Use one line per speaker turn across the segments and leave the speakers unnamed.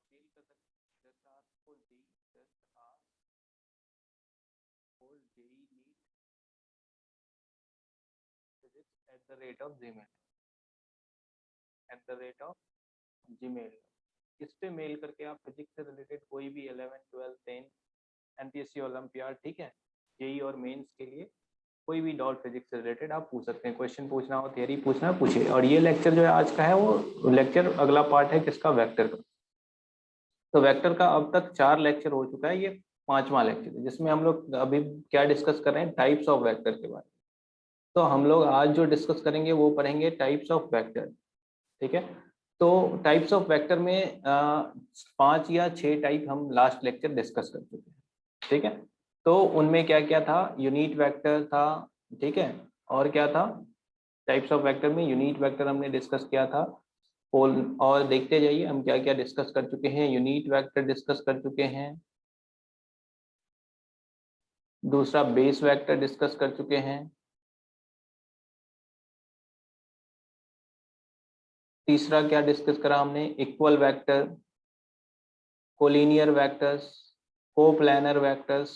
Mail कर सकते हैं just ask for J, just ask for JEE NEET physics @gmail। इस पे मेल करके आप फिजिक्स से रिलेटेड कोई भी 11, 12, 10 एमपीएससी ओलंपियाड, ठीक है, जेई और मेंस के लिए कोई भी डाउट फिजिक्स से रिलेटेड आप पूछ सकते हैं। क्वेश्चन पूछना हो, थियरी पूछना है, पूछिए। और ये लेक्चर जो है आज का है वो लेक्चर अगला पार्ट है किसका, वेक्टर का। तो वेक्टर का अब तक 4 लेक्चर हो चुका है, ये 5वां लेक्चर है जिसमें हम लोग अभी क्या डिस्कस कर रहे हैं, टाइप्स ऑफ वेक्टर के बारे में। तो हम लोग आज जो डिस्कस करेंगे वो पढ़ेंगे टाइप्स ऑफ वेक्टर, ठीक है। तो टाइप्स ऑफ वेक्टर में 5 या 6 टाइप हम लास्ट लेक्चर डिस्कस कर चुके हैं, ठीक है। तो उनमें क्या क्या था, यूनिट वेक्टर था, ठीक है, और क्या था, टाइप्स ऑफ वेक्टर में यूनिट वेक्टर हमने डिस्कस किया था। और देखते जाइए हम क्या क्या डिस्कस कर चुके हैं। यूनिट वेक्टर डिस्कस कर चुके हैं, दूसरा बेस वेक्टर डिस्कस कर चुके हैं, तीसरा क्या डिस्कस करा हमने, equal vector, collinear vectors, coplanar vectors,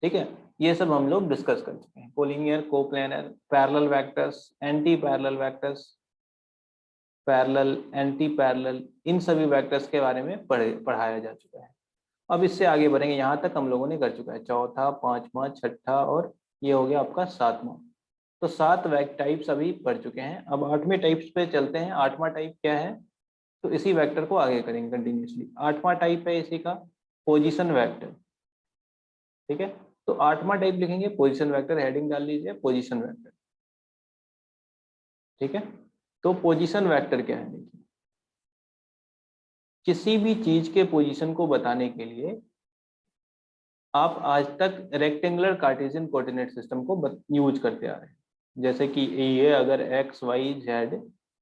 ठीक है, ये सब हम लोग डिस्कस कर चुके हैं। Collinear, coplanar, parallel vectors, anti parallel vectors, parallel, anti parallel, इन सभी वेक्टर्स के बारे में पढ़ाया जा चुका है। अब इससे आगे बढ़ेंगे, यहाँ तक हम लोगों ने कर चुका है, चौथा, 5वां, 6ठा और ये हो गया आपका 7वां। तो 7 टाइप्स अभी पढ़ चुके हैं। अब 8वें टाइप्स पे चलते हैं। 8वां टाइप क्या है, तो इसी वेक्टर को आगे करेंगे कंटिन्यूसली। 8वां टाइप है इसी का पोजीशन वेक्टर, ठीक है। तो 8वां टाइप लिखेंगे पोजीशन वेक्टर, हेडिंग डाल लीजिए पोजीशन वेक्टर, ठीक है। तो पोजीशन वेक्टर क्या है, देखिए, किसी भी चीज के पोजीशन को बताने के लिए आप आज तक रेक्टेंगुलर कार्टेशियन कोऑर्डिनेट सिस्टम को यूज करते आ रहे हैं। जैसे कि ये अगर एक्स वाई जेड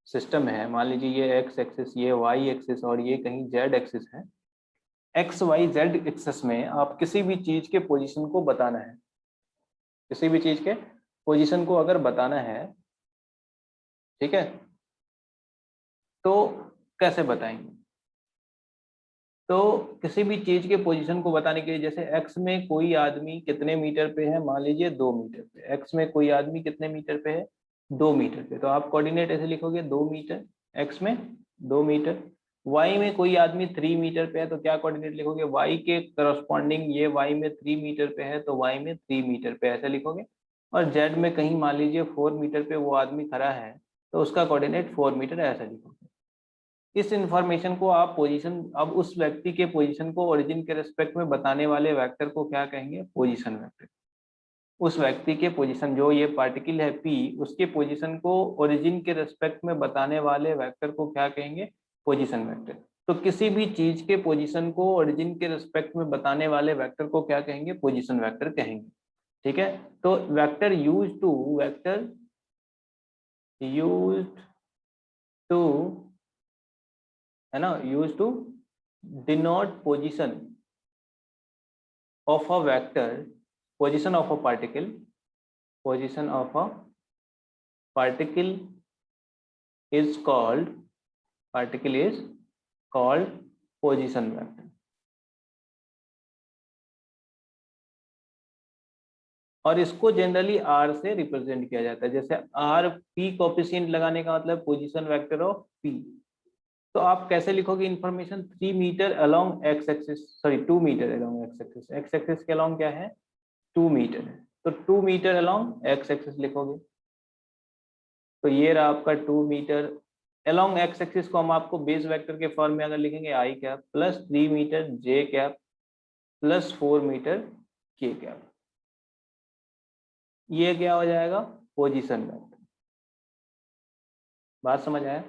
सिस्टम है, मान लीजिए ये एक्स एक्सिस, ये वाई एक्सिस और ये कहीं जेड एक्सिस है। एक्स वाई जेड एक्सिस में आप किसी भी चीज के पोजीशन को बताना है, किसी भी चीज के पोजीशन को अगर बताना है, ठीक है, तो कैसे बताएंगे। तो किसी भी चीज के पोजीशन को बताने के लिए, जैसे एक्स में कोई आदमी कितने मीटर पे है, मान लीजिए 2 मीटर पे। एक्स में कोई आदमी कितने मीटर पे है, 2 मीटर पे। तो आप कोऑर्डिनेट ऐसे लिखोगे 2 मीटर, एक्स में 2 मीटर। वाई में कोई आदमी 3 मीटर पे है, तो क्या कोऑर्डिनेट लिखोगे, वाई के करस्पॉन्डिंग, ये वाई में 3 मीटर पे है तो वाई में 3 मीटर पे ऐसे लिखोगे। और जेड में कहीं मान लीजिए 4 मीटर पे वो आदमी खड़ा है, तो उसका कोऑर्डिनेट 4 मीटर ऐसा लिखोगे। इस इंफॉर्मेशन को आप पोजीशन, अब उस व्यक्ति के पोजीशन को ओरिजिन के रेस्पेक्ट में बताने वाले वेक्टर को क्या कहेंगे, पोजीशन वेक्टर। उस व्यक्ति के पोजीशन, जो ये पार्टिकल है पी, उसके पोजीशन को ओरिजिन के रेस्पेक्ट में बताने वाले वेक्टर को क्या कहेंगे, पोजीशन वेक्टर। तो किसी भी चीज के पोजीशन को ओरिजिन के रेस्पेक्ट में बताने वाले वेक्टर को क्या कहेंगे, पोजीशन वेक्टर कहेंगे, ठीक है। तो वेक्टर यूज टू है ना, use to denote position of a vector, position of a particle, position of a particle is called, particle is called position vector। और इसको जनरली आर से रिप्रेजेंट किया जाता है। जैसे आर पी कोफिशिएंट लगाने का मतलब पोजीशन वेक्टर ऑफ पी। तो आप कैसे लिखोगे information, 3 metre along X axis, sorry 2 metre along X axis, X axis के अलोंग क्या है, 2 मीटर है, तो 2 मीटर अलोंग एक्स एक्सिस लिखोगे। तो ये रहा आपका 2 मीटर अलोंग एक्स एक्सिस को हम आपको बेस वेक्टर के फॉर्म में अगर लिखेंगे आई cap plus 3 metre J cap plus 4 metre K cap, ये क्या हो जाएगा, पोजीशन वेक्टर। बात समझ आया।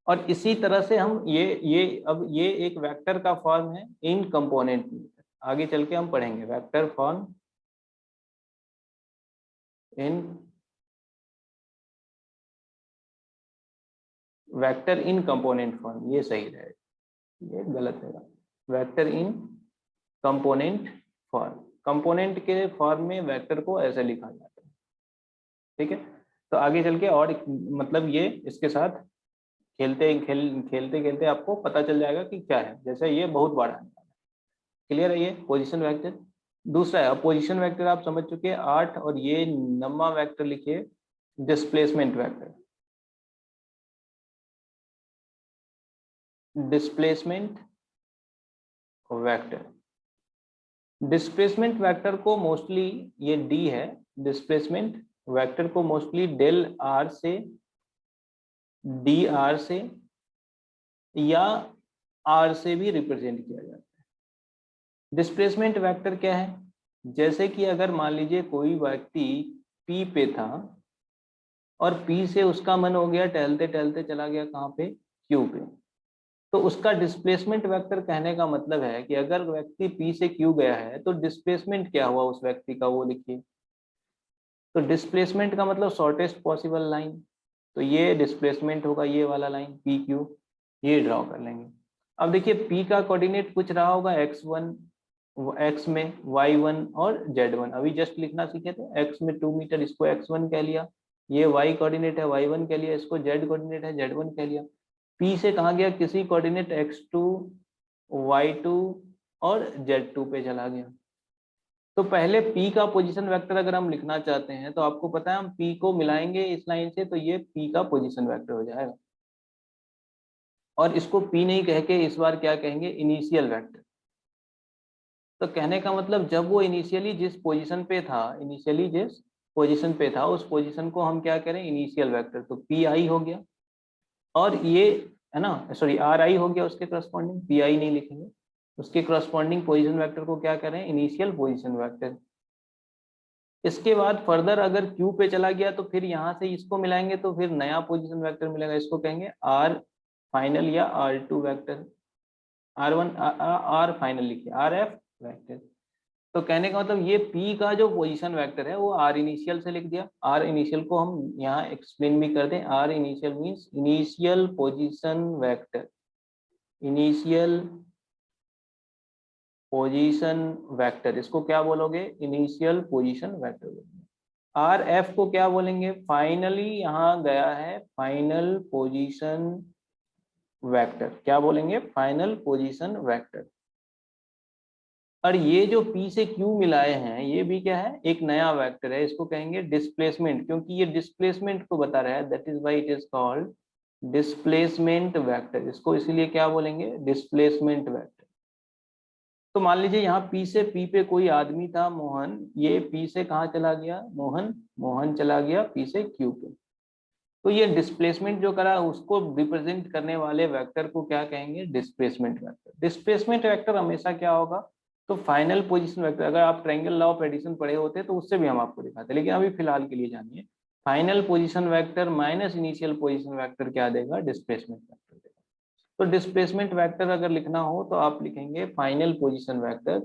और इसी तरह से हम ये अब ये एक वेक्टर का फॉर्म है इन कंपोनेंट में। आगे चल के हम पढ़ेंगे vector form in vector in component form, ये सही रहेगा, ये गलत है। वेक्टर इन कंपोनेंट फॉर्म, कंपोनेंट के फॉर्म में वेक्टर को ऐसे लिखा जाता है, ठीक है। तो आगे चल के और मतलब ये इसके साथ खेलते खेलते आपको पता चल जाएगा कि क्या है। जैसे ये बहुत बड़ा है, क्लियर है ये पोजीशन वेक्टर। दूसरा है पोजीशन वेक्टर, आप समझ चुके हैं 8, और ये 9वां वेक्टर लिखिए displacement vector. Displacement vector, displacement vector को मोस्टली, ये डी है, डिस्प्लेसमेंट वेक्टर को मोस्टली डेल आर से, डी आर से या आर से भी रिप्रेजेंट किया जाता है। डिस्प्लेसमेंट वेक्टर क्या है? जैसे कि अगर मान लीजिए कोई व्यक्ति पी पे था और पी से उसका मन हो गया टहलते टहलते चला गया कहाँ पे, क्यू पे, तो उसका डिस्प्लेसमेंट वेक्टर कहने का मतलब है कि अगर व्यक्ति पी से क्यू गया है तो डिस्प्लेसमेंट क्या हुआ उस व्यक्ति का, वो लिखिए। तो डिस्प्लेसमेंट का मतलब शॉर्टेस्ट पॉसिबल लाइन, तो ये डिस्प्लेसमेंट होगा ये वाला लाइन पी क्यू, ये ड्रॉ कर लेंगे। अब देखिए पी का कोऑर्डिनेट पूछ रहा होगा x1, x में y1 और z1, अभी जस्ट लिखना सीखे थे, x में 2 मीटर, इसको x1 कह लिया, ये y कोऑर्डिनेट है y1 कह लिया, इसको z कोऑर्डिनेट है z1 कह लिया। P से कहाँ गया, किसी कोऑर्डिनेट x2, y2 और z2 पे चला गया। तो पहले P का पोजीशन वेक्टर अगर हम लिखना चाहते हैं तो आपको पता है हम P को मिलाएंगे इस लाइन से, तो ये P का पोजीशन वेक्टर हो जाएगा। और इसको P नहीं कह के इस बार क्या कहेंगे, इनिशियल वेक्टर। तो कहने का मतलब जब वो इनिशियली जिस पोजीशन पे था, इनिशियली जिस पोजीशन पे था उस पोजीशन को हम क्या करें, इनिशियल वेक्टर, तो पी आई हो गया। और ये है ना, सॉरी आर आई हो गया, उसके करस्पॉन्डिंग पी आई नहीं लिखेंगे, उसके करस्पॉन्डिंग पोजीशन वेक्टर को क्या करें, इनिशियल पोजीशन वेक्टर। इसके बाद फर्दर अगर क्यू पे चला गया तो फिर यहाँ से इसको मिलाएंगे तो फिर नया पोजीशन वेक्टर मिलेगा, इसको कहेंगे आर फाइनल या R two vector, R1 R final लिखिए, आर एफ वैक्टर। तो कहने का मतलब ये P का जो पोजीशन वेक्टर है वो आर इनिशियल से लिख दिया। आर इनिशियल को हम यहाँ एक्सप्लेन भी कर दें, R initial means initial position vector, initial position vector, इसको क्या बोलोगे, initial position vector. R F को क्या बोलेंगे, फाइनली यहाँ गया है फाइनल पोजीशन वेक्टर, क्या बोलेंगे, फाइनल पोजीशन वेक्टर। और ये जो P से Q मिलाए हैं ये भी क्या है, एक नया वेक्टर है, इसको कहेंगे डिस्प्लेसमेंट, क्योंकि ये डिस्प्लेसमेंट को बता रहा है, that is why it is called displacement vector, इसको इसीलिए क्या बोलेंगे, डिस्प्लेसमेंट वेक्टर। तो मान लीजिए यहाँ P से P पे कोई आदमी था मोहन, ये P से कहाँ चला गया, मोहन चला गया P से Q पे, तो ये डिस्प्लेसमेंट जो करा उसको रिप्रेजेंट करने वाले वेक्टर को क्या कहेंगे, डिस्प्लेसमेंट वेक्टर। डिस्प्लेसमेंट वेक्टर हमेशा क्या होगा, तो फाइनल पोजीशन वेक्टर, अगर आप ट्रायंगल लॉ ऑफ एडिशन पढ़े होते तो उससे भी हम आपको दिखाते, लेकिन अभी फिलहाल के लिए जानिए, final position vector minus initial position vector क्या देगा, डिस्प्लेसमेंट वेक्टर देगा। तो डिस्प्लेसमेंट वेक्टर अगर लिखना हो तो आप लिखेंगे फाइनल पोजीशन वेक्टर,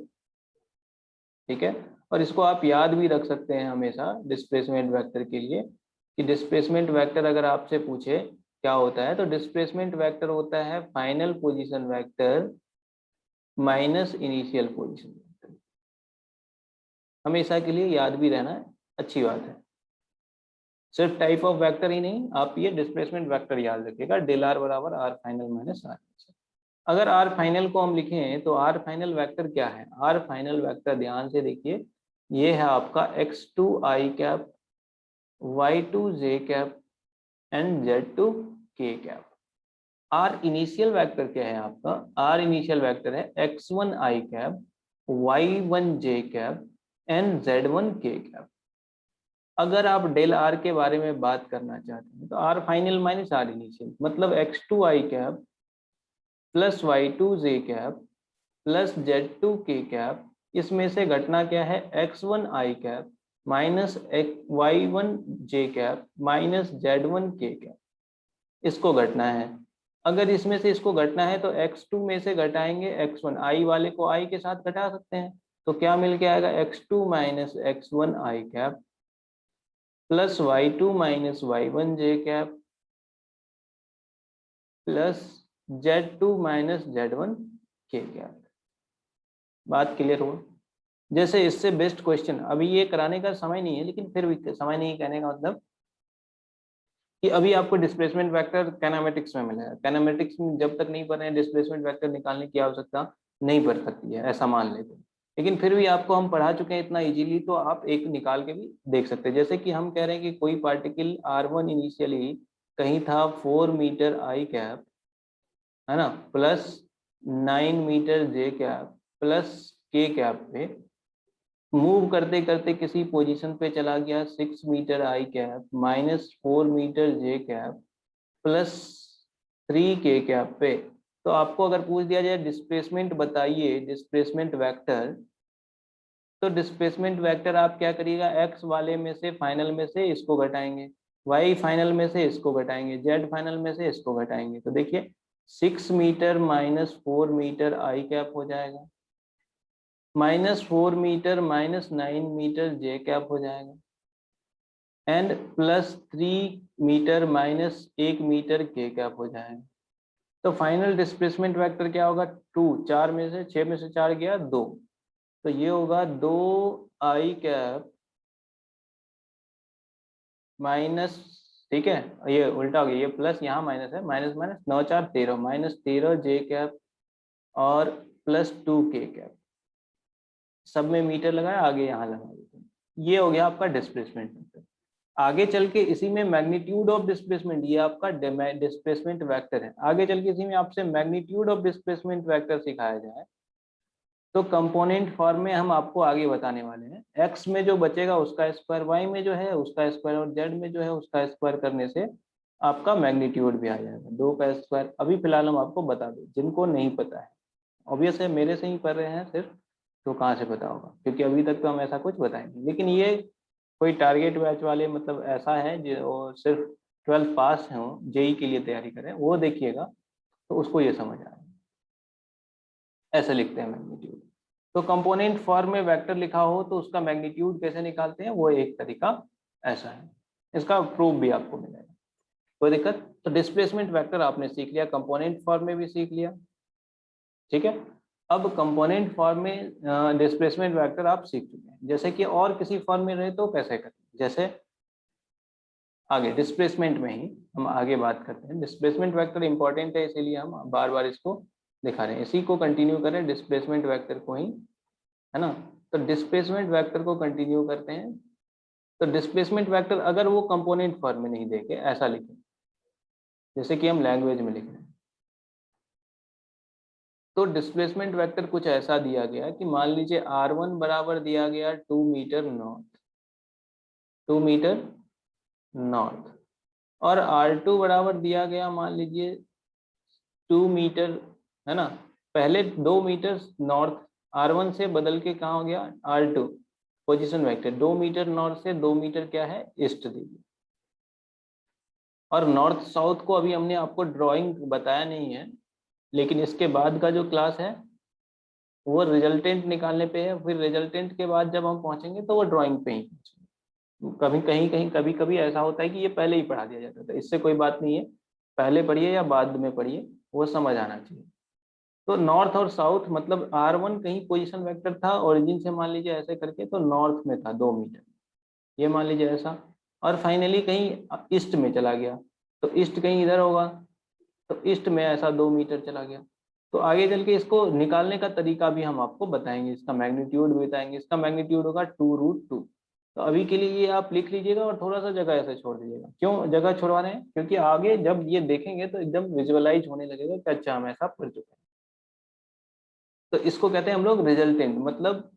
ठीक है। और इसको आप याद भी रख सकते हैं हमेशा डिस्प्लेसमेंट वेक्टर के लिए, कि डिस्प्लेसमेंट वेक्टर अगर आपसे पूछे क्या होता है, तो डिस्प्लेसमेंट वेक्टर होता है final position vector minus initial position vector. हमेशा के लिए याद भी रहना है, अच्छी बात है। सिर्फ टाइप ऑफ वेक्टर ही नहीं, आप ये डिस्प्लेसमेंट वेक्टर याद रखिएगा, डेल आर बराबर आर फाइनल माइनस आर। अगर आर फाइनल को हम लिखें तो आर फाइनल वेक्टर क्या है, आर फाइनल वेक्टर ध्यान से देखिए, ये है आपका x2 i cap, y2 j cap and z2 k cap. R initial vector क्या है आपका, आर इनिशियल वेक्टर है x1 i cap, y1 j cap and z1 k cap. अगर आप डेल आर के बारे में बात करना चाहते हैं तो R final minus R initial, मतलब x2 i cap plus y2 j cap plus z2 k cap, इसमें से घटना क्या है, x1 i cap minus y1 j cap minus z1 k cap, इसको घटना है। अगर इसमें से इसको घटना है तो x2 में से घटाएंगे x1, i वाले को i के साथ घटा सकते हैं, तो क्या मिल के आएगा, x2 minus x1 i cap plus y2 minus y1 j cap plus z2 minus z1 k cap. बात क्लियर हुआ। जैसे इससे बेस्ट क्वेश्चन, अभी ये कराने का समय नहीं है लेकिन फिर भी समय नहीं कहने का मतलब, कि अभी आपको डिस्प्लेसमेंट वेक्टर काइनेमेटिक्स में मिला है, काइनेमेटिक्स में जब तक नहीं पढ़ रहे हैं डिस्प्लेसमेंट वेक्टर निकालने की आवश्यकता नहीं पड़ सकती है, ऐसा मान लेते हैं। लेकिन फिर भी आपको हम पढ़ा चुके हैं इतना इजीली, तो आप एक निकाल के भी देख सकते हैं। जैसे कि हम कह रहे हैं कि कोई पार्टिकल R1 इनिशियली कहीं था 4 मीटर आई कैप, है ना, plus 9 metre J cap plus के कैप पे मूव करते करते किसी पोजीशन पे चला गया 6 metre I cap minus 4 metre J cap plus 3 के कैप पे। तो आपको अगर पूछ दिया जाए डिस्प्लेसमेंट बताइए, डिस्प्लेसमेंट वेक्टर, तो डिस्प्लेसमेंट वेक्टर आप क्या करिएगा, एक्स वाले में से फाइनल में से इसको घटाएंगे, वाई फाइनल में से इसको घटाएंगे, जेड फाइनल में से इसको घटाएंगे। तो देखिए 6 metre minus 4 metre I cap हो जाएगा, minus 4 metre minus 9 metre J cap हो जाएगा, and plus 3 metre minus 1 metre K cap हो जाएगा। तो फाइनल डिस्प्लेसमेंट वेक्टर क्या होगा, 2, 4 में से 6 में से 4 गया 2, तो ये होगा 2 आई कैप माइनस, ठीक है, ये उल्टा हो गया, ये प्लस यहाँ माइनस है, माइनस माइनस 9 4 13, माइनस 13 जे कैप और प्लस 2 के कैप, सब में मीटर लगाया, आगे यहाँ लगा देते हैं। ये हो गया आपका डिस्प्लेसमेंट वेक्टर। आगे चल के इसी में मैग्नीट्यूड ऑफ डिस्प्लेसमेंट, ये आपका डिस्प्लेसमेंट वेक्टर है। आगे चल के इसी में आपसे मैग्नीट्यूड ऑफ डिस्प्लेसमेंट वेक्टर सिखाया जाए तो कंपोनेंट फॉर्म में हम आपको आगे बताने वाले हैं। एक्स में जो बचेगा उसका स्क्वायर, वाई में जो है उसका स्क्वायर, और जेड में जो है उसका स्क्वायर करने से आपका मैग्नीट्यूड भी आ जाएगा, 2 का स्क्वायर। अभी फिलहाल हम आपको बता दें, जिनको नहीं पता है, ऑब्वियस है मेरे से ही पढ़ रहे हैं सिर्फ, तो कहाँ से पता होगा, क्योंकि अभी तक तो हम ऐसा कुछ बताएंगे। लेकिन ये कोई टारगेट बैच वाले, मतलब ऐसा है जो सिर्फ 12th पास हो, जेई के लिए तैयारी करें, वो देखिएगा तो उसको ये समझ आएगा। ऐसे लिखते हैं मैग्नीट्यूड। तो कंपोनेंट फॉर्म में वेक्टर लिखा हो तो उसका मैग्नीट्यूड कैसे निकालते हैं, वो एक तरीका ऐसा है। इसका प्रूफ भी आपको मिलेगा, कोई दिक्कत। तो डिस्प्लेसमेंट वेक्टर आपने सीख लिया, कंपोनेंट फॉर्म में भी सीख लिया, ठीक है। अब कंपोनेंट फॉर्म में डिस्प्लेसमेंट वेक्टर आप सीख चुके हैं। जैसे कि और किसी फॉर्म में रहे तो कैसे करें, जैसे आगे डिस्प्लेसमेंट में ही हम आगे बात करते हैं। डिस्प्लेसमेंट वेक्टर इंपॉर्टेंट है, इसीलिए हम बार बार इसको दिखा रहे हैं। इसी को कंटिन्यू करें, डिस्प्लेसमेंट वेक्टर को ही, है ना। तो डिस्प्लेसमेंट वेक्टर को कंटिन्यू करते हैं। तो डिस्प्लेसमेंट वेक्टर अगर वो कंपोनेंट फॉर्म में नहीं देखे, ऐसा लिखें जैसे कि हम लैंग्वेज में लिख रहे हैं। तो डिस्प्लेसमेंट वेक्टर कुछ ऐसा दिया गया कि मान लीजिए r1 बराबर दिया गया 2 मीटर नॉर्थ, 2 मीटर नॉर्थ, और r2 बराबर दिया गया मान लीजिए 2 मीटर, है ना। पहले 2 मीटर नॉर्थ, r1 से बदल के कहाँ हो गया r2, position vector 2 metre north से 2 मीटर क्या है ईस्ट दीजिए। और नॉर्थ साउथ को अभी हमने आपको ड्राइंग बताया नहीं है, लेकिन इसके बाद का जो क्लास है वो रिजल्टेंट निकालने पे है। फिर रिजल्टेंट के बाद जब हम पहुंचेंगे तो वो ड्राइंग पे ही पहुंचेंगे। कभी कहीं कहीं कभी कभी ऐसा होता है कि ये पहले ही पढ़ा दिया जाता था, इससे कोई बात नहीं है, पहले पढ़िए या बाद में पढ़िए, वो समझ आना चाहिए। तो नॉर्थ और साउथ मतलब r1 कहीं पोजीशन वेक्टर था ओरिजिन से, मान लीजिए ऐसे करके, तो नॉर्थ में था 2 मीटर, ये मान लीजिए ऐसा, और फाइनली कहीं ईस्ट में चला गया, तो ईस्ट कहीं इधर होगा, तो ईस्ट में ऐसा 2 मीटर चला गया। तो आगे चल के इसको निकालने का तरीका भी हम आपको बताएंगे, इसका मैग्नीट्यूड भी बताएंगे। इसका मैग्नीट्यूड होगा 2√2। तो अभी के लिए ये आप लिख लीजिएगा और थोड़ा सा जगह ऐसे छोड़ दीजिएगा। क्यों जगह छोड़वा रहे हैं, क्योंकि आगे जब ये देखेंगे तो एकदम विजुअलाइज होने लगेगा कि अच्छा हम ऐसा पढ़ चुके हैं। तो इसको कहते हैं हम लोग रिजल्टेंट, मतलब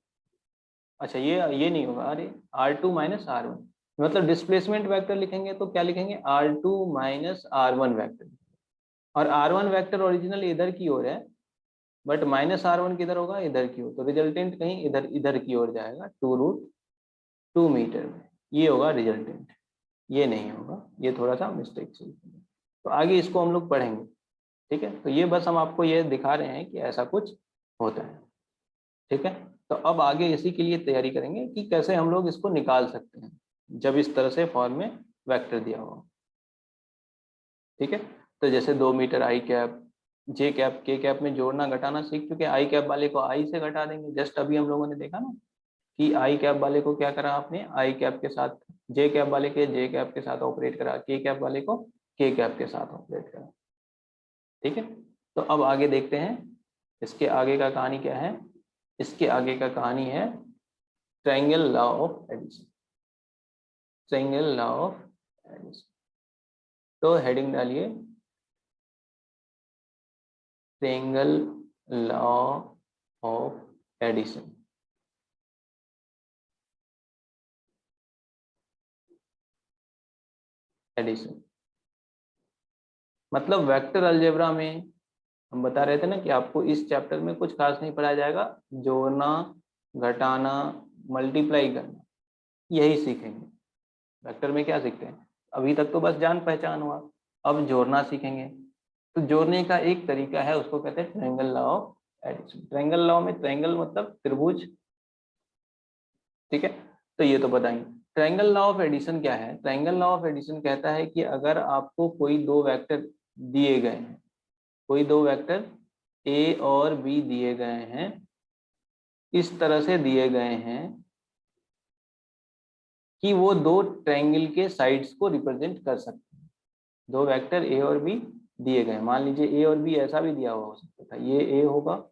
अच्छा ये नहीं होगा, अरे r2 माइनस r1, मतलब डिस्प्लेसमेंट वेक्टर लिखेंगे तो क्या लिखेंगे, r2 माइनस r1 वेक्टर। और r1 वेक्टर ओरिजिनल इधर की ओर है, बट माइनस r1 किधर होगा, इधर की ओर, तो रिजल्टेंट कहीं इधर इधर की ओर जाएगा 2√2 मीटर में, ये होगा रिजल्टेंट, ये नहीं होगा, ये थोड़ा सा मिस्टेक से। तो आगे इसको हम लोग पढ़ेंगे, ठीक है। तो ये बस हम आपको ये दिखा रहे हैं कि ऐसा कुछ होता है, ठीक है। तो अब आगे इसी के लिए तैयारी करेंगे कि कैसे हम लोग इसको निकाल सकते हैं जब इस तरह से फॉर्म में वेक्टर दिया हुआ, ठीक है। तो जैसे 2 metre I cap, J cap, के कैप में जोड़ना घटाना सीख चुके हैं, आई कैप वाले को आई से घटा देंगे, जस्ट अभी हम लोगों ने देखा ना कि आई कैप वाले को क्या करा आपने, आई कैप के साथ, जे कैप वाले के जे कैप के साथ ऑपरेट करा, के कैप वाले को के कैप के साथ ऑपरेट करा। ठीक है, तो अब आगे देखते हैं इसके आगे का कहानी क्या है। इसके आगे का कहानी है triangle law of addition. Triangle law of addition, तो हेडिंग डालिए triangle law of addition. Addition मतलब वेक्टर अलजेब्रा में हम बता रहे थे ना कि आपको इस चैप्टर में कुछ खास नहीं पढ़ाया जाएगा, जोड़ना, घटाना, मल्टीप्लाई करना, यही सीखेंगे। वेक्टर में क्या सीखते हैं, अभी तक तो बस जान पहचान हुआ, अब जोड़ना सीखेंगे। तो जोड़ने का एक तरीका है, उसको कहते हैं triangle law of addition. Triangle law में ट्रायंगल मतलब त्रिभुज, ठीक है, तो ये तो बताएंगे। ट्रायंगल लॉ ऑफ एडिशन क्या है। ट्रायंगल लॉ ऑफ एडिशन कहता है कि अगर आपको कोई दो वेक्टर दिए गए हैं, कोई दो वेक्टर ए और बी दिए गए हैं, इस तरह से दिए गए हैं कि वो दो ट्रायंगल के साइड्स को रिप्रेजेंट कर सकते हैं। दो वेक्टर ए और बी दिए गए, मान लीजिए ए और बी ऐसा भी दिया हुआ हो सकता था, ये ए होगा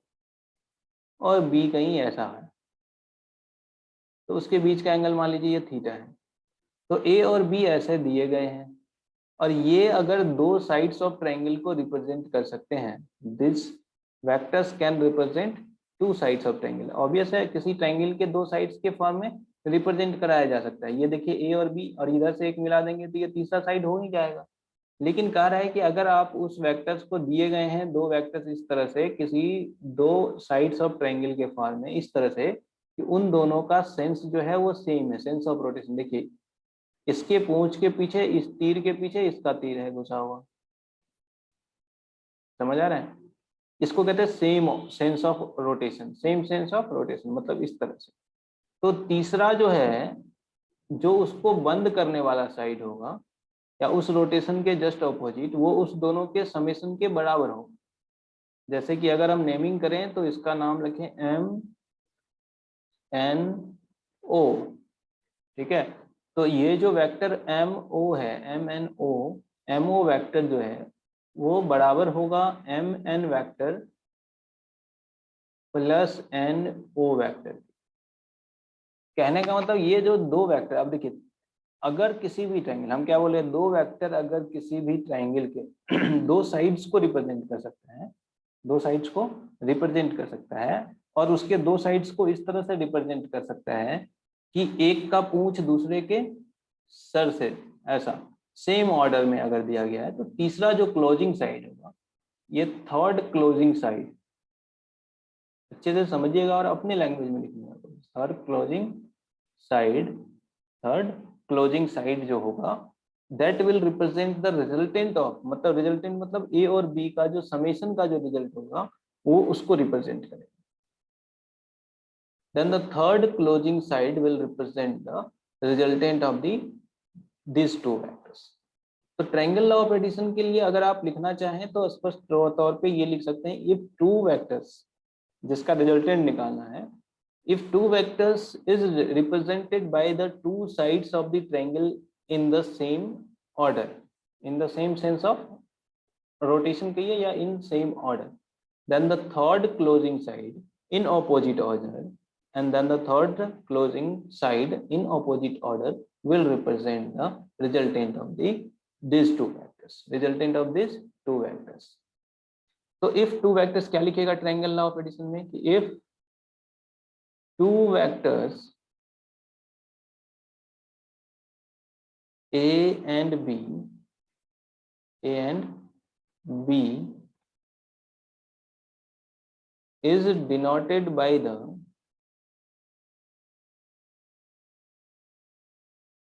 और बी कहीं ऐसा है, तो उसके बीच का एंगल मान लीजिए ये थीटा है। तो ए और बी ऐसे दिए गए हैं और ये अगर दो साइड्स ऑफ ट्रायंगल को रिप्रेजेंट कर सकते हैं, this vectors can represent two sides of triangle. Obvious है, किसी ट्रायंगल के दो साइड्स के फॉर्म में रिप्रेजेंट कराया जा सकता है। ये देखिए ए और बी, और इधर से एक मिला देंगे तो ये तीसरा साइड हो ही जाएगा। लेकिन कह रहा है कि अगर आप उस वेक्टर्स को दिए गए हैं, दो वेक्टर्स इस तरह से किसी दो साइड्स ऑफ ट्रायंगल के फॉर्म में, इस तरह से कि उन दोनों का सेंस जो है वो सेम है, सेंस ऑफ रोटेशन। देखिए इसके पूंछ के पीछे, इस तीर के पीछे इसका तीर है घुसा हुआ, समझ आ रहा है। इसको कहते हैं same sense of rotation, same sense of rotation मतलब इस तरह से। तो तीसरा जो है, जो उसको बंद करने वाला साइड होगा या उस रोटेशन के जस्ट ऑपोजिट, वो उस दोनों के समेशन के बराबर होगा। जैसे कि अगर हम नेमिंग करें तो इसका नाम लिखें एम एन ओ, ठीक है। तो ये जो वेक्टर एम ओ है, M N O, M O vector जो है वो बराबर होगा M N vector plus N O vector. कहने का मतलब ये जो दो वेक्टर, अब देखिए अगर किसी भी ट्रायंगल, हम क्या बोले, दो वेक्टर अगर किसी भी ट्रायंगल के दो साइड्स को रिप्रेजेंट कर सकते हैं, दो साइड्स को रिप्रेजेंट कर सकता है, और उसके दो साइड्स को इस तरह से रिप्रेजेंट कर सकता है कि एक का पूंछ दूसरे के सर से ऐसा सेम ऑर्डर में अगर दिया गया है, तो तीसरा जो क्लोजिंग साइड होगा, ये थर्ड क्लोजिंग साइड, अच्छे से समझिएगा और अपने लैंग्वेज में लिखिएगा। Third closing side, third closing side जो होगा, that will represent the resultant of, मतलब रिजल्टेंट मतलब ए और बी का जो समेशन का जो रिजल्ट होगा वो उसको रिप्रेजेंट करेगा। then the third closing side will represent the resultant of the these two vectors। तो ट्रायंगल लॉ ऑफ एडिशन के लिए अगर आप लिखना चाहें तो स्पष्ट तौर पे ये लिख सकते हैं, इफ टू वेक्टर्स, जिसका रिजल्टेंट निकालना है, if two vectors is represented by the two sides of the triangle in the same order, in the same sense of rotation कहिए या in same order, then the third closing side in opposite order, and then the third closing side in opposite order will represent the resultant of the these two vectors, resultant of these two vectors। तो if two vectors क्या लिखेगा triangle law of addition में कि if two vectors A and B, A and B is denoted by the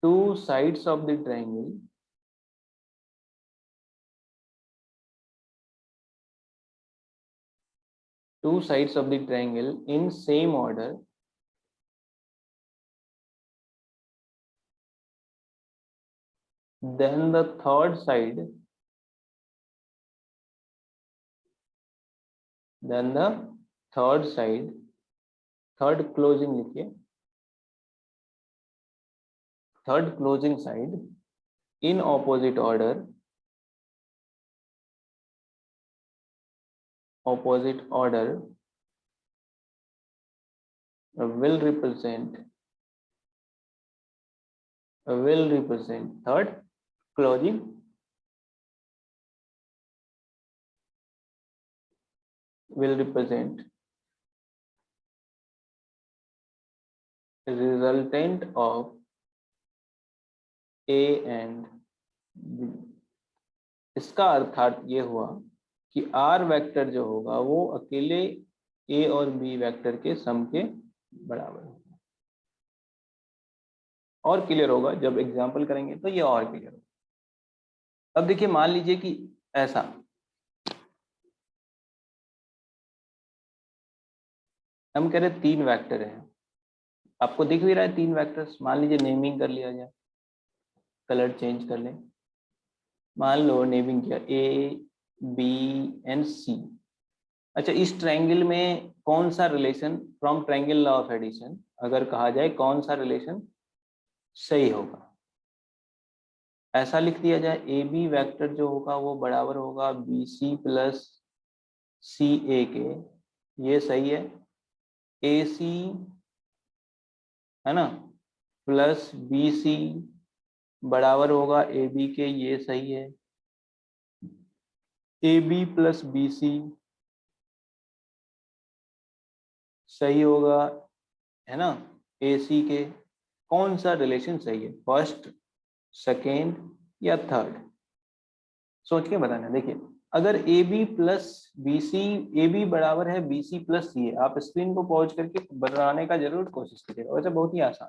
two sides of the triangle, two sides of the triangle in same order, then the third side, then the third side, third closing लिखिए, third closing side in opposite order will represent third closing will represent resultant of A and B। इसका अर्थात ये हुआ कि R vector जो होगा वो अकेले A और B वेक्टर के सम के बराबर होगा। और क्लियर होगा जब एग्जाम्पल करेंगे तो ये और क्लियर होगा। अब देखिए मान लीजिए कि ऐसा हम कह रहे 3 वेक्टर हैं, आपको दिख भी रहा है 3 वेक्टर्स। मान लीजिए नेमिंग कर लिया जाए, कलर चेंज कर लें। मान लो नेमिंग किया A B एंड C। अच्छा, इस ट्रायंगल में कौन सा relation from triangle law of addition अगर कहा जाए कौन सा रिलेशन सही होगा, ऐसा लिख दिया जाए ए बी वेक्टर जो होगा वो बराबर होगा बी सी प्लस सी ए के। ये सही है। ए सी है ना प्लस बी सी बराबर होगा ए बी के। ये सही है। A B plus B C सही होगा, है ना ए सी के। कौन सा रिलेशन सही है, फर्स्ट, सेकेंड या थर्ड? सोच के बताना। देखिए अगर A B plus B C, A B बराबर है बी सी प्लस सी है, आप स्क्रीन को पॉज करके बनाने का जरूर कोशिश कीजिएगा, वैसे बहुत ही आसान,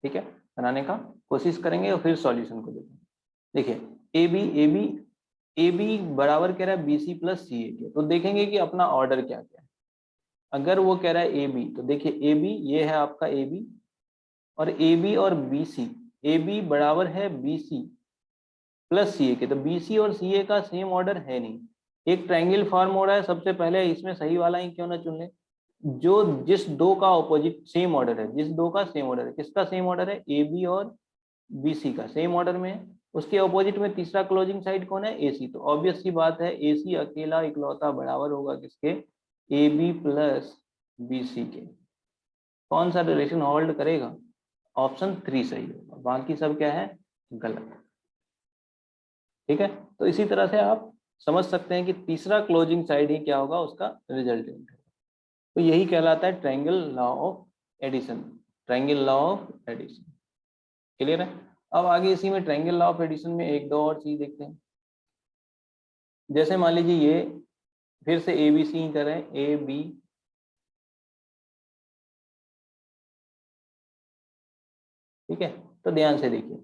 ठीक है। बनाने का कोशिश करेंगे और फिर सॉल्यूशन को देखेंगे। देखिए ए बी बराबर कह रहा है बी सी प्लस सी ए के, तो देखेंगे कि अपना ऑर्डर क्या क्या है। अगर वो कह रहा है ए बी, तो देखिए ए बी ये है आपका ए बी, और ए बी और बी सी, ए बी बराबर है बी सी प्लस सी ए के, तो बी सी और सी ए का सेम ऑर्डर है नहीं। एक ट्रायंगल फॉर्म हो रहा है, सबसे पहले इसमें सही वाला ही क्यों ना चुन ले, जो जिस दो का ऑपोजिट सेम ऑर्डर है, जिस दो का सेम ऑर्डर है। किसका सेम ऑर्डर है? ए बी और बी सी का सेम ऑर्डर में है। उसके ऑपोजिट में तीसरा क्लोजिंग साइड कौन है? ए सी। तो ऑब्वियस सी बात है ए सी अकेला इकलौता बराबर होगा किसके? A B plus B C के। कौन सा रिलेशन होल्ड करेगा? ऑप्शन 3 सही होगा, बाकी सब क्या है? गलत। ठीक है, तो इसी तरह से आप समझ सकते हैं कि तीसरा क्लोजिंग साइड ही क्या होगा, उसका रिजल्टेंट है। तो यही कहलाता है triangle law of addition. Triangle law of addition clear है। अब आगे इसी में ट्रायंगल लॉ ऑफ एडिशन में एक दो और चीज देखते हैं। जैसे मान लीजिए ये फिर से ए बी सी ही करें, ए बी, ठीक है। तो ध्यान से देखिए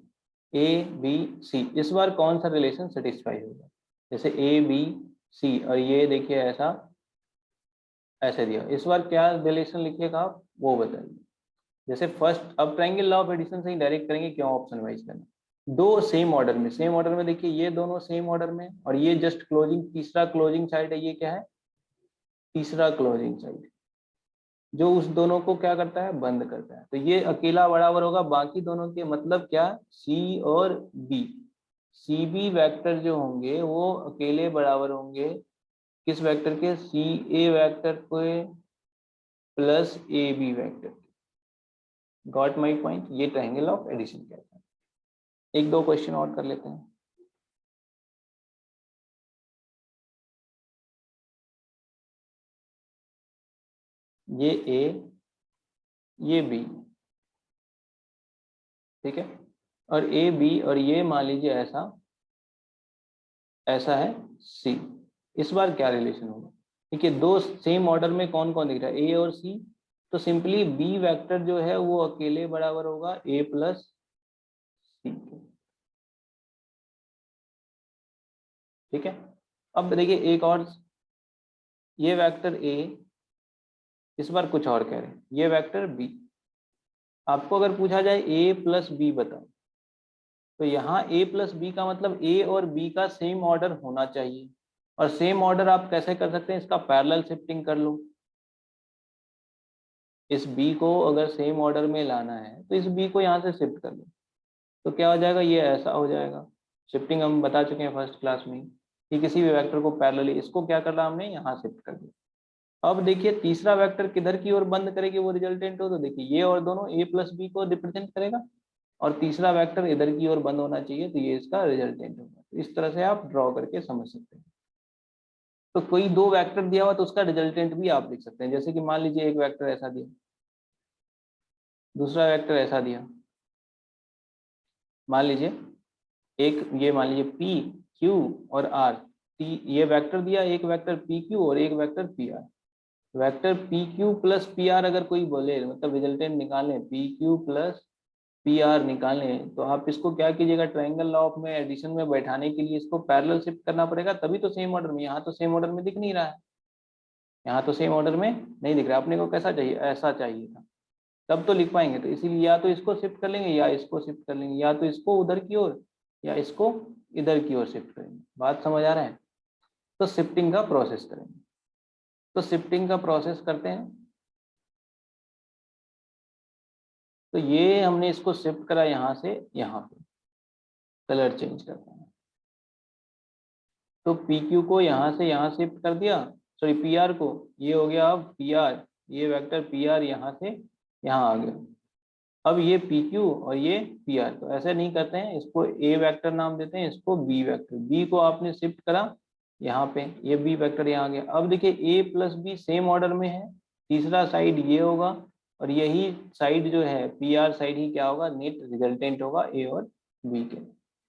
ए बी सी, इस बार कौन सा रिलेशन सेटिस्फाई होगा? जैसे ए बी सी, और ये देखिए ऐसा ऐसे दिया, इस बार क्या रिलेशन लिखिएगा आप वो बताइए। जैसे फर्स्ट, अब ट्रायंगल लॉ ऑफ एडिशन से ही डायरेक्ट करेंगे, क्यों ऑप्शन वाइज करना। दो सेम ऑर्डर में, सेम ऑर्डर में देखिए ये दोनों सेम ऑर्डर में, और ये जस्ट क्लोजिंग, तीसरा क्लोजिंग साइड है। ये क्या है? तीसरा क्लोजिंग साइड, जो उस दोनों को क्या करता है? बंद करता है। तो ये अकेला बराबर होगा बाकी दोनों के, मतलब क्या? सी और बी, सी बी वेक्टर जो होंगे वो अकेले बराबर होंगे किस वेक्टर के? सी ए वेक्टर के plus A B vector. Got my point? ये ट्रायंगल ऑफ एडिशन कहता है। एक दो क्वेश्चन और कर लेते हैं। ये ए, ये बी, ठीक है, और ए बी, और ये मान लीजिए ऐसा ऐसा है सी। इस बार क्या रिलेशन होगा? ठीक है, दो सेम ऑर्डर में कौन कौन दिख रहा है? ए और सी। तो सिंपली बी वेक्टर जो है वो अकेले बराबर होगा ए प्लस सी के। ठीक है, अब देखिए एक और, ये वेक्टर ए, इस बार कुछ और कह रहे हैं, ये वेक्टर बी। आपको अगर पूछा जाए ए प्लस बी बताओ, तो यहाँ ए प्लस बी का मतलब ए और बी का सेम ऑर्डर होना चाहिए। और सेम ऑर्डर आप कैसे कर सकते हैं? इसका पैरेलल शिफ्टिंग कर लो। इस बी को अगर सेम ऑर्डर में लाना है तो इस बी को यहाँ से शिफ्ट कर दो, तो क्या हो जाएगा, ये ऐसा हो जाएगा। शिफ्टिंग हम बता चुके हैं फर्स्ट क्लास में कि किसी भी वेक्टर को पैरेलली इसको क्या करना हमने यहाँ शिफ्ट कर दिया। अब देखिए तीसरा वेक्टर किधर की ओर बंद करेगी वो रिजल्टेंट हो, तो देखिए ये और दोनों a प्लस बी को रिप्रेजेंट करेगा और तीसरा वेक्टर इधर की ओर बंद होना चाहिए, तो ये इसका रिजल्टेंट होगा। तो इस तरह से आप ड्रॉ करके समझ सकते हैं। तो कोई दो वेक्टर दिया हुआ तो उसका रिजल्टेंट भी आप लिख सकते हैं। जैसे कि मान लीजिए एक वेक्टर ऐसा दिया, दूसरा वेक्टर ऐसा दिया, मान लीजिए एक ये मान लीजिए पी क्यू और आर, ये वेक्टर दिया, एक वेक्टर पी क्यू और एक vector P R. Vector P Q plus P R अगर कोई बोले, मतलब रिजल्टेंट निकालें P Q plus P R निकालें, तो आप इसको क्या कीजिएगा, ट्रायंगल लॉ ऑफ में एडिशन में बैठाने के लिए इसको पैरेलल शिफ्ट करना पड़ेगा, तभी तो सेम ऑर्डर में। यहाँ तो सेम ऑर्डर में दिख नहीं रहा है, यहाँ तो सेम ऑर्डर में नहीं दिख रहा। अपने को कैसा चाहिए, ऐसा चाहिए था, तब तो लिख पाएंगे। तो इसीलिए या तो इसको शिफ्ट कर लेंगे या इसको शिफ्ट कर लेंगे, या तो इसको उधर की ओर या इसको इधर की ओर शिफ्ट करेंगे। बात समझ आ रहा है? तो शिफ्टिंग का प्रोसेस करेंगे। तो शिफ्टिंग का प्रोसेस करते हैं। तो ये हमने इसको शिफ्ट करा यहाँ से यहाँ पे, कलर चेंज करते हैं। तो पी क्यू को यहाँ से यहाँ शिफ्ट कर दिया, सॉरी पी आर को, ये हो गया अब पी आर, ये वेक्टर पी आर यहाँ से यहाँ आ गया। अब ये पी क्यू और ये पी आर, तो ऐसे नहीं करते हैं, इसको ए वेक्टर नाम देते हैं, इसको बी वेक्टर। बी को आपने शिफ्ट करा यहाँ पे, ये बी वेक्टर यहाँ आ गया। अब देखिए ए प्लस बी सेम ऑर्डर में है, तीसरा साइड ये होगा और यही साइड जो है पी आर साइड ही क्या होगा, नेट रिजल्टेंट होगा ए और बी के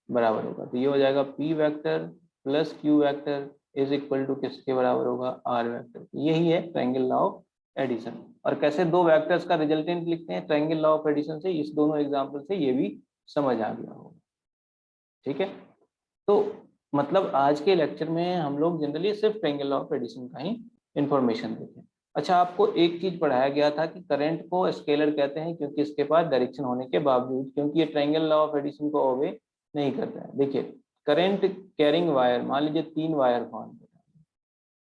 बराबर होगा। तो ये हो जाएगा P vector plus Q vector is equal to किसके बराबर होगा, आर वेक्टर। यही है ट्रायंगल लॉ ऑफ एडिशन। और कैसे दो वेक्टर्स का रिजल्टेंट लिखते हैं ट्रायंगल लॉ ऑफ एडिशन से, इस दोनों एग्जांपल से ये भी समझ आ गया होगा। ठीक है, तो मतलब आज के लेक्चर में हम लोग जनरली सिर्फ ट्रायंगल लॉ ऑफ एडिशन का ही इंफॉर्मेशन देते हैं। अच्छा, आपको एक चीज पढ़ाया गया था कि करंट को स्केलर कहते हैं क्योंकि इसके पास डायरेक्शन होने के बावजूद, क्योंकि ये ट्रायंगल लॉ ऑफ एडिशन को ओबे नहीं करता है। देखिए करंट कैरिंग वायर, मान लीजिए 3 वायर फॉर्म,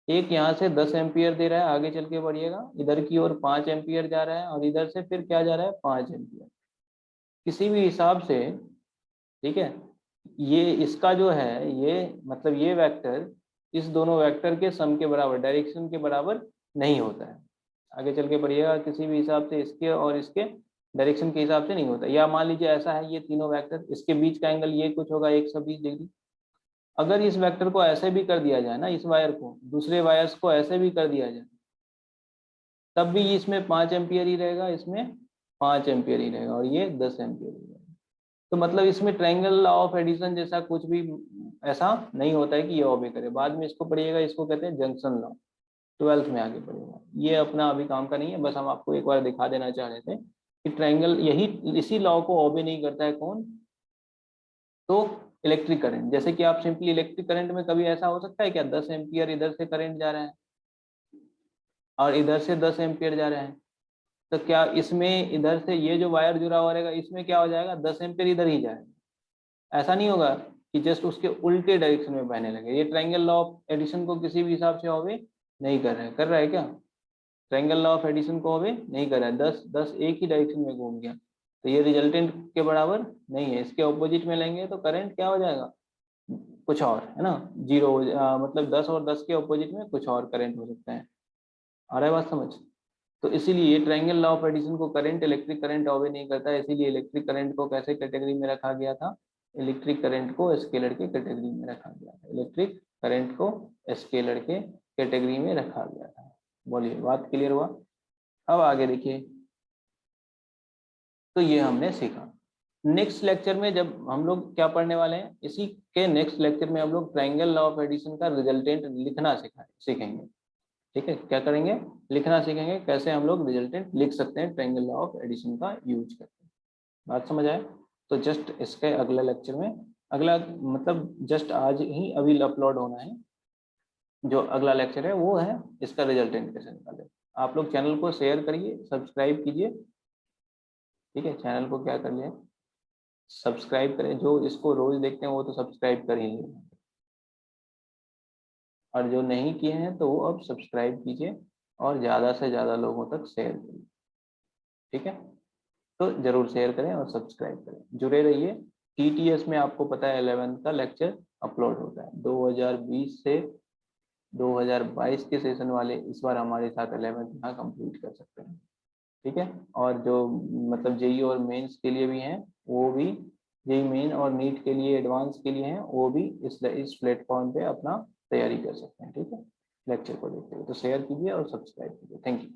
एक यहाँ से 10 एम्पियर दे रहा है, आगे चल के बढ़िएगा, इधर की ओर 5 एम्पियर जा रहा है और इधर से फिर क्या जा रहा है, 5 एम्पियर, किसी भी हिसाब से। ठीक है, ये इसका जो है ये मतलब ये वेक्टर इस दोनों वेक्टर के सम के बराबर, डायरेक्शन के बराबर नहीं होता है। आगे चल के बढ़िएगा, किसी भी हिसाब से इसके और इसके डायरेक्शन के हिसाब से नहीं होता। या मान लीजिए ऐसा है, ये तीनों वेक्टर, इसके बीच का एंगल ये कुछ होगा 120 डिग्री। अगर इस वेक्टर को ऐसे भी कर दिया जाए ना, इस वायर को दूसरे वायर्स को ऐसे भी कर दिया जाए, तब भी इसमें 5 एम्पियर ही रहेगा, इसमें 5 एम्पियर ही रहेगा और ये 10 एम्पियर ही रहेगा। तो मतलब इसमें ट्रायंगल लॉ ऑफ एडिशन जैसा कुछ भी ऐसा नहीं होता है कि ये ओबे करे। बाद में इसको पढ़िएगा, इसको कहते हैं जंक्शन लॉ, 12th में आगे पढ़ेगा। ये अपना अभी काम का नहीं है, बस हम आपको एक बार दिखा देना चाह रहे थे कि ट्रायंगल यही इसी लॉ को ओबे नहीं करता है कौन, तो इलेक्ट्रिक करंट। जैसे कि आप सिंपली इलेक्ट्रिक करंट में कभी ऐसा हो सकता है क्या, 10 एम्पियर इधर से करंट जा रहा है और इधर से 10 एम्पियर जा रहे हैं, तो क्या इसमें इधर से ये जो वायर जुड़ा हुआ रहेगा इसमें क्या हो जाएगा, 10 एम्पियर इधर ही जाएगा। ऐसा नहीं होगा कि जस्ट उसके उल्टे डायरेक्शन में बहने लगे। ये ट्रायंगल लॉ ऑफ एडिशन को किसी भी हिसाब से ओबे नहीं कर रहा है, कर रहा है क्या, ट्रायंगल लॉ ऑफ एडिशन को ओबे नहीं कर रहा है। 10 10 एक ही डायरेक्शन में घूम गया, तो ये रिजल्टेंट के बराबर नहीं है। इसके ऑपोजिट में लेंगे तो करंट क्या हो जाएगा, कुछ और, है ना, जीरो, मतलब 10 और 10 के ऑपोजिट में कुछ और करंट हो सकता है। आ रहा है बात समझ? तो इसीलिए ये ट्रायंगल लॉ ऑफ एडिशन को करंट, इलेक्ट्रिक करंट ओबे नहीं करता है। इसीलिए इलेक्ट्रिक करंट को कैसे कैटेगरी में रखा गया था, इलेक्ट्रिक करंट को स्केलर के कैटेगरी में रखा गया था। इलेक्ट्रिक करंट को स्केलर के कैटेगरी में रखा गया था। बोलिए, बात क्लियर हुआ? अब आगे देखिए, तो ये हमने सीखा। नेक्स्ट लेक्चर में जब हम लोग क्या पढ़ने वाले हैं, इसी के नेक्स्ट लेक्चर में हम लोग ट्रायंगल लॉ ऑफ एडिशन का रिजल्टेंट लिखना सीखेंगे। ठीक है, क्या करेंगे, लिखना सीखेंगे, कैसे हम लोग रिजल्टेंट लिख सकते हैं ट्रायंगल लॉ ऑफ एडिशन का यूज करके। बात समझ आए? तो जस्ट इसके अगले लेक्चर में, अगला मतलब जस्ट आज ही अभी अपलोड होना है, जो अगला लेक्चर है वो है इसका रिजल्टेंट कैसे निकाले। आप लोग चैनल को शेयर करिए, सब्सक्राइब कीजिए। ठीक है, चैनल को क्या कर लिया, सब्सक्राइब करें। जो इसको रोज देखते हैं वो तो सब्सक्राइब कर ही लिए, और जो नहीं किए हैं तो वो अब सब्सक्राइब कीजिए और ज़्यादा से ज़्यादा लोगों तक शेयर करिए। ठीक है, तो जरूर शेयर करें और सब्सक्राइब करें, जुड़े रहिए। TTS में आपको पता है 11th का लेक्चर अपलोड होता है 2020 से 2022 के सेशन वाले इस बार हमारे साथ 11th यहाँ कंप्लीट कर सकते हैं। ठीक है, और जो मतलब जेई और मेंस के लिए भी हैं वो भी, जेई मेन और नीट के लिए एडवांस के लिए हैं वो भी इस प्लेटफॉर्म पे अपना तैयारी कर सकते हैं। ठीक है, लेक्चर को देखते हुए तो शेयर कीजिए और सब्सक्राइब कीजिए। Thank you.